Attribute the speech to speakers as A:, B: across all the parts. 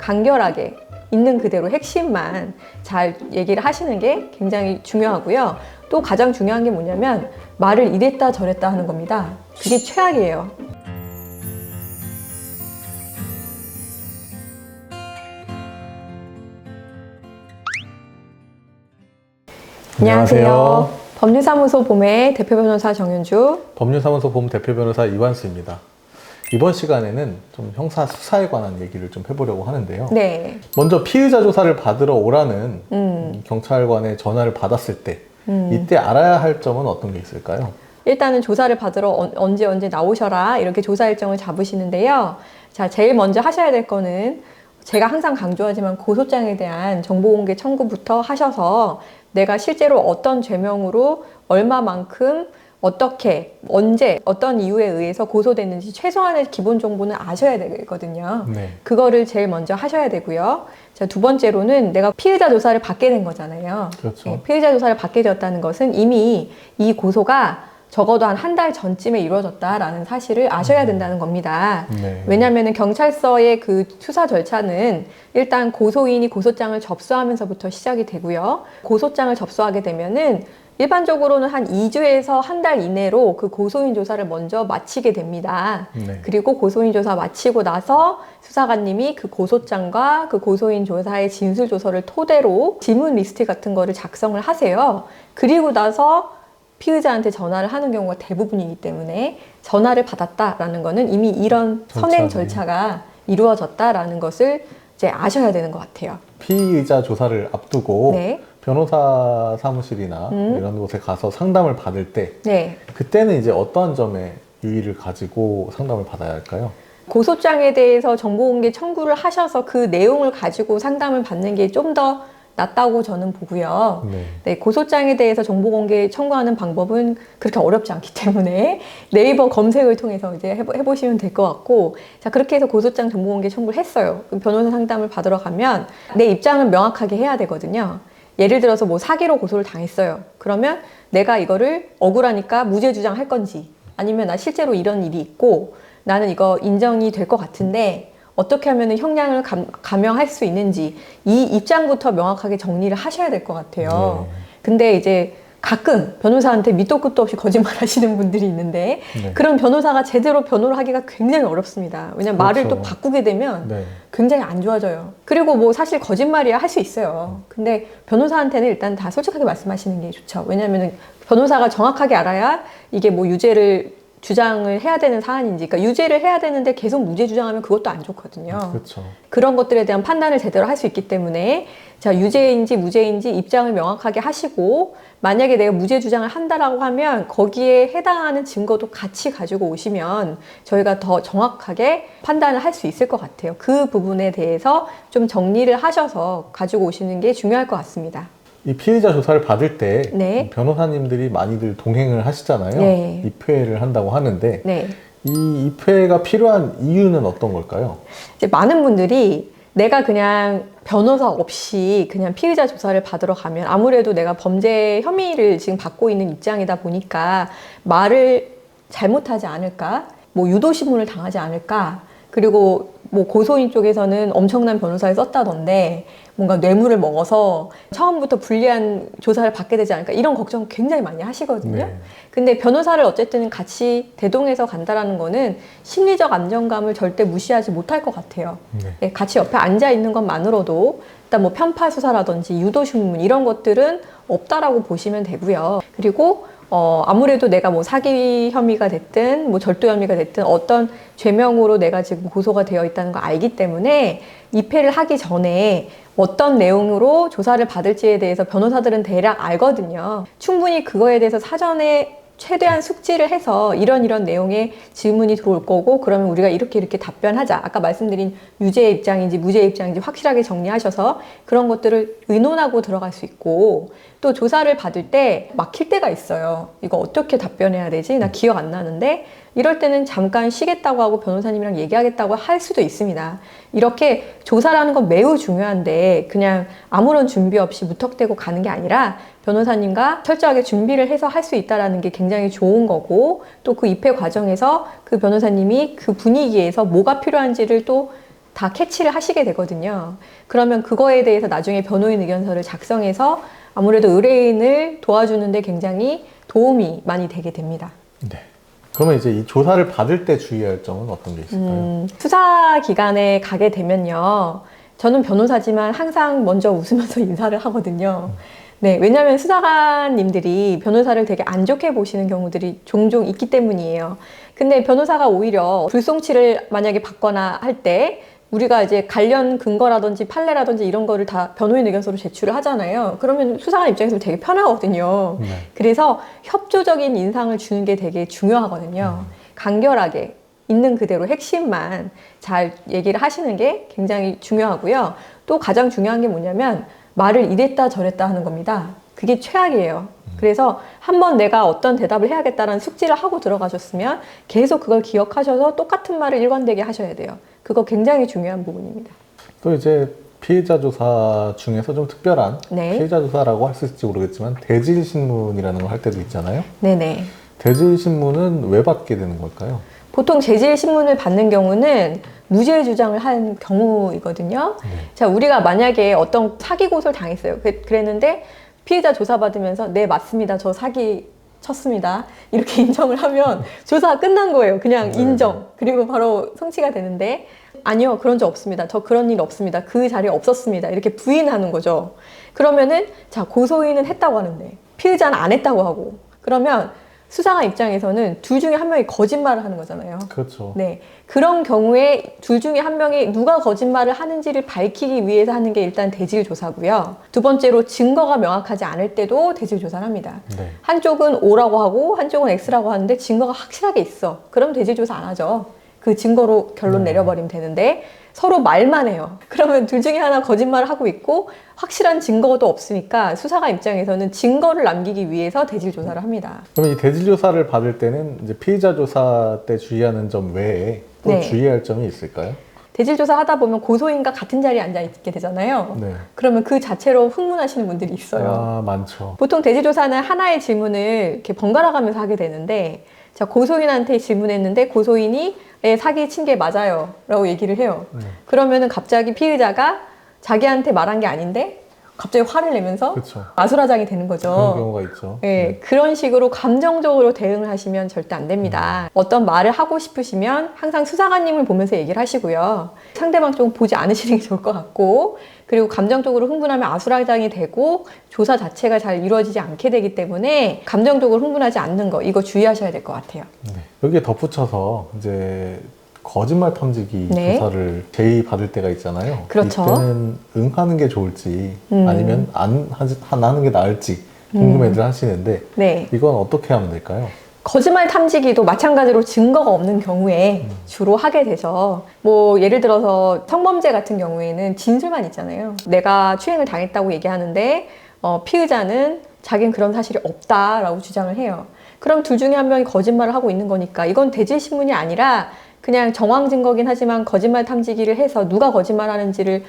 A: 간결하게 있는 그대로 핵심만 잘 얘기를 하시는 게 굉장히 중요하고요. 또 가장 중요한 게 뭐냐면 말을 이랬다 저랬다 하는 겁니다. 그게 최악이에요. 안녕하세요. 법률사무소 봄의 대표 변호사 정윤주,
B: 법률사무소 봄 대표 변호사 이완수입니다. 이번 시간에는 좀 형사 수사에 관한 얘기를 좀 해보려고 하는데요.
A: 네.
B: 먼저 피의자 조사를 받으러 오라는 경찰관의 전화를 받았을 때 이때 알아야 할 점은 어떤 게 있을까요?
A: 일단은 조사를 받으러 언제 나오셔라 이렇게 조사 일정을 잡으시는데요. 자, 제일 먼저 하셔야 될 거는 제가 항상 강조하지만 고소장에 대한 정보공개 청구부터 하셔서 내가 실제로 어떤 죄명으로 얼마만큼 어떻게 언제 어떤 이유에 의해서 고소됐는지 최소한의 기본 정보는 아셔야 되거든요.
B: 네.
A: 그거를 제일 먼저 하셔야 되고요. 자, 두 번째로는 내가 피의자 조사를 받게 된 거잖아요.
B: 그렇죠.
A: 네, 피의자 조사를 받게 되었다는 것은 이미 이 고소가 적어도 한 달 전쯤에 이루어졌다라는 사실을 아셔야 된다는 겁니다.
B: 네.
A: 왜냐하면 경찰서의 그 수사 절차는 일단 고소인이 고소장을 접수하면서부터 시작이 되고요. 고소장을 접수하게 되면은 일반적으로는 한 2주에서 한 달 이내로 그 고소인 조사를 먼저 마치게 됩니다.
B: 네.
A: 그리고 고소인 조사 마치고 나서 수사관님이 그 고소장과 그 고소인 조사의 진술 조서를 토대로 지문 리스트 같은 거를 작성을 하세요. 그리고 나서 피의자한테 전화를 하는 경우가 대부분이기 때문에 전화를 받았다라는 거는 이미 이런 선행 절차가 이루어졌다라는 것을 이제 아셔야 되는 것 같아요.
B: 피의자 조사를 앞두고
A: 네.
B: 변호사 사무실이나 이런 곳에 가서 상담을 받을 때
A: 네.
B: 그때는 이제 어떠한 점에 유의를 가지고 상담을 받아야 할까요?
A: 고소장에 대해서 정보공개 청구를 하셔서 그 내용을 가지고 상담을 받는 게 좀 더 낫다고 저는 보고요.
B: 네.
A: 네, 고소장에 대해서 정보공개 청구하는 방법은 그렇게 어렵지 않기 때문에 네이버 검색을 통해서 이제 해보시면 될 것 같고, 자, 그렇게 해서 고소장 정보공개 청구를 했어요. 그럼 변호사 상담을 받으러 가면 내 입장을 명확하게 해야 되거든요. 예를 들어서 뭐 사기로 고소를 당했어요. 그러면 내가 이거를 억울하니까 무죄 주장할 건지, 아니면 나 실제로 이런 일이 있고 나는 이거 인정이 될 것 같은데 어떻게 하면 형량을 감형할 수 있는지 이 입장부터 명확하게 정리를 하셔야 될 것 같아요. 근데 이제 가끔 변호사한테 밑도 끝도 없이 거짓말 하시는 분들이 있는데 그런 변호사가 제대로 변호를 하기가 굉장히 어렵습니다. 왜냐면 말을 또 바꾸게 되면 굉장히 안 좋아져요. 그리고 뭐 사실 거짓말이야 할 수 있어요. 근데 변호사한테는 일단 다 솔직하게 말씀하시는 게 좋죠. 왜냐면 변호사가 정확하게 알아야 이게 뭐 유죄를 주장을 해야 되는 사안인지, 그러니까 유죄를 해야 되는데 계속 무죄 주장하면 그것도 안 좋거든요.
B: 그렇죠.
A: 그런 것들에 대한 판단을 제대로 할 수 있기 때문에 자, 유죄인지 무죄인지 입장을 명확하게 하시고, 만약에 내가 무죄 주장을 한다라고 하면 거기에 해당하는 증거도 같이 가지고 오시면 저희가 더 정확하게 판단을 할 수 있을 것 같아요. 그 부분에 대해서 좀 정리를 하셔서 가지고 오시는 게 중요할 것 같습니다.
B: 이 피의자 조사를 받을 때
A: 네.
B: 변호사님들이 많이들 동행을 하시잖아요.
A: 네.
B: 입회를 한다고 하는데
A: 네.
B: 이 입회가 필요한 이유는 어떤 걸까요?
A: 이제 많은 분들이 내가 그냥 변호사 없이 그냥 피의자 조사를 받으러 가면 아무래도 내가 범죄 혐의를 지금 받고 있는 입장이다 보니까 말을 잘못하지 않을까, 뭐 유도신문을 당하지 않을까, 그리고 뭐 고소인 쪽에서는 엄청난 변호사를 썼다던데 뭔가 뇌물을 먹어서 처음부터 불리한 조사를 받게 되지 않을까, 이런 걱정 굉장히 많이 하시거든요.
B: 네.
A: 근데 변호사를 어쨌든 같이 대동해서 간다라는 거는 심리적 안정감을 절대 무시하지 못할 것 같아요. 네, 같이 옆에 앉아 있는 것만으로도 일단 뭐 편파 수사라든지 유도신문 이런 것들은 없다라고 보시면 되고요. 그리고 아무래도 내가 뭐 사기 혐의가 됐든 뭐 절도 혐의가 됐든 어떤 죄명으로 내가 지금 고소가 되어 있다는 걸 알기 때문에 입회를 하기 전에 어떤 내용으로 조사를 받을지에 대해서 변호사들은 대략 알거든요. 충분히 그거에 대해서 사전에 최대한 숙지를 해서 이런 내용의 질문이 들어올 거고, 그러면 우리가 이렇게 답변하자. 아까 말씀드린 유죄 입장인지 무죄 입장인지 확실하게 정리하셔서 그런 것들을 의논하고 들어갈 수 있고, 또 조사를 받을 때 막힐 때가 있어요. 이거 어떻게 답변해야 되지? 나 기억 안 나는데? 이럴 때는 잠깐 쉬겠다고 하고 변호사님이랑 얘기하겠다고 할 수도 있습니다. 이렇게 조사라는 건 매우 중요한데 그냥 아무런 준비 없이 무턱대고 가는 게 아니라 변호사님과 철저하게 준비를 해서 할 수 있다는 게 굉장히 좋은 거고, 또 그 입회 과정에서 그 변호사님이 그 분위기에서 뭐가 필요한지를 또 다 캐치를 하시게 되거든요. 그러면 그거에 대해서 나중에 변호인 의견서를 작성해서 아무래도 의뢰인을 도와주는데 굉장히 도움이 많이 되게 됩니다.
B: 네. 그러면 이제 이 조사를 받을 때 주의할 점은 어떤 게 있을까요?
A: 수사기관에 가게 되면요. 저는 변호사지만 항상 먼저 웃으면서 인사를 하거든요. 네, 왜냐하면 수사관님들이 변호사를 되게 안 좋게 보시는 경우들이 종종 있기 때문이에요. 근데 변호사가 오히려 불송치를 만약에 받거나 할 때 우리가 이제 관련 근거라든지 판례라든지 이런 거를 다 변호인 의견서로 제출을 하잖아요. 그러면 수사관 입장에서 되게 편하거든요.
B: 네.
A: 그래서 협조적인 인상을 주는 게 되게 중요하거든요. 간결하게 있는 그대로 핵심만 잘 얘기를 하시는 게 굉장히 중요하고요. 또 가장 중요한 게 뭐냐면 말을 이랬다 저랬다 하는 겁니다. 그게 최악이에요. 그래서 한번 내가 어떤 대답을 해야겠다라는 숙지를 하고 들어가셨으면 계속 그걸 기억하셔서 똑같은 말을 일관되게 하셔야 돼요. 그거 굉장히 중요한 부분입니다.
B: 또 이제 피해자 조사 중에서 좀 특별한
A: 네.
B: 피해자 조사라고 할 수 있을지 모르겠지만 대질 신문이라는 걸 할 때도 있잖아요.
A: 네네.
B: 대질 신문은 왜 받게 되는 걸까요?
A: 보통 재질 신문을 받는 경우는 무죄 주장을 한 경우이거든요.
B: 네.
A: 자, 우리가 만약에 어떤 사기 고소를 당했어요. 그랬는데 피해자 조사받으면서 네, 맞습니다. 저 사기 쳤습니다. 이렇게 인정을 하면 조사가 끝난 거예요. 그냥
B: 네.
A: 인정. 그리고 바로 송치가 되는데 아니요, 그런 적 없습니다. 저 그런 일 없습니다. 그 자리에 없었습니다. 이렇게 부인하는 거죠. 그러면은 자, 고소인은 했다고 하는데 피해자는 안 했다고 하고 그러면 수사관 입장에서는 둘 중에 한 명이 거짓말을 하는 거잖아요.
B: 그렇죠.
A: 네. 그런 경우에 둘 중에 한 명이 누가 거짓말을 하는지를 밝히기 위해서 하는 게 일단 대질 조사고요. 두 번째로 증거가 명확하지 않을 때도 대질 조사를 합니다.
B: 네.
A: 한쪽은 O라고 하고 한쪽은 X라고 하는데 증거가 확실하게 있어. 그럼 대질 조사 안 하죠. 그 증거로 결론 내려버리면 되는데 서로 말만 해요. 그러면 둘 중에 하나 거짓말을 하고 있고 확실한 증거도 없으니까 수사관 입장에서는 증거를 남기기 위해서 대질 조사를 합니다.
B: 그럼 이 대질 조사를 받을 때는 이제 피해자 조사 때 주의하는 점 외에 또
A: 네.
B: 주의할 점이 있을까요?
A: 대질 조사 하다 보면 고소인과 같은 자리에 앉아 있게 되잖아요.
B: 네.
A: 그러면 그 자체로 흥분하시는 분들이 있어요.
B: 아, 많죠.
A: 보통 대질 조사는 하나의 질문을 이렇게 번갈아 가면서 하게 되는데 자, 고소인한테 질문했는데 고소인이 네, 사기 친 게 맞아요 라고 얘기를 해요. 그러면은 갑자기 피의자가 자기한테 말한 게 아닌데 갑자기 화를 내면서
B: 그렇죠.
A: 아수라장이 되는 거죠.
B: 그런 경우가 있죠.
A: 네, 그런 식으로 감정적으로 대응을 하시면 절대 안 됩니다. 어떤 말을 하고 싶으시면 항상 수사관님을 보면서 얘기를 하시고요. 상대방 쪽 보지 않으시는 게 좋을 것 같고 그리고 감정적으로 흥분하면 아수라장이 되고 조사 자체가 잘 이루어지지 않게 되기 때문에 감정적으로 흥분하지 않는 거 이거 주의하셔야 될 것 같아요.
B: 네. 여기에 덧붙여서 이제 거짓말 탐지기
A: 네.
B: 조사를 제의받을 때가 있잖아요.
A: 그렇죠.
B: 이때는 응하는 게 좋을지 아니면 안 하는 게 나을지 궁금해들 하시는데
A: 네.
B: 이건 어떻게 하면 될까요?
A: 거짓말 탐지기도 마찬가지로 증거가 없는 경우에 주로 하게 되죠. 뭐 예를 들어서 성범죄 같은 경우에는 진술만 있잖아요. 내가 추행을 당했다고 얘기하는데 피의자는 자기는 그런 사실이 없다라고 주장을 해요. 그럼 둘 중에 한 명이 거짓말을 하고 있는 거니까 이건 대질 신문이 아니라 그냥 정황 증거긴 하지만 거짓말 탐지기를 해서 누가 거짓말하는지를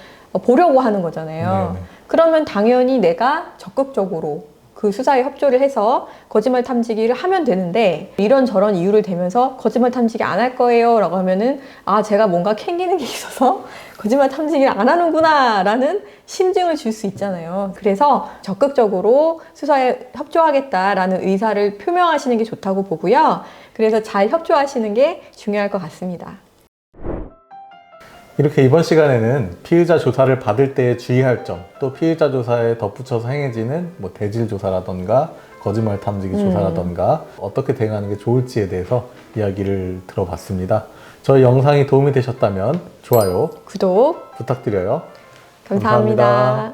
A: 보려고 하는 거잖아요.
B: 네네.
A: 그러면 당연히 내가 적극적으로 그 수사에 협조를 해서 거짓말 탐지기를 하면 되는데 이런저런 이유를 대면서 거짓말 탐지기 안 할 거예요 라고 하면은 아 제가 뭔가 캥기는 게 있어서 거짓말 탐지기를 안 하는구나 라는 심증을 줄 수 있잖아요. 그래서 적극적으로 수사에 협조하겠다라는 의사를 표명하시는 게 좋다고 보고요. 그래서 잘 협조하시는 게 중요할 것 같습니다.
B: 이렇게 이번 시간에는 피의자 조사를 받을 때 주의할 점, 또 피의자 조사에 덧붙여서 행해지는 뭐 대질 조사라던가 거짓말 탐지기 조사라던가 어떻게 대응하는 게 좋을지에 대해서 이야기를 들어봤습니다. 저희 영상이 도움이 되셨다면 좋아요,
A: 구독
B: 부탁드려요.
A: 감사합니다.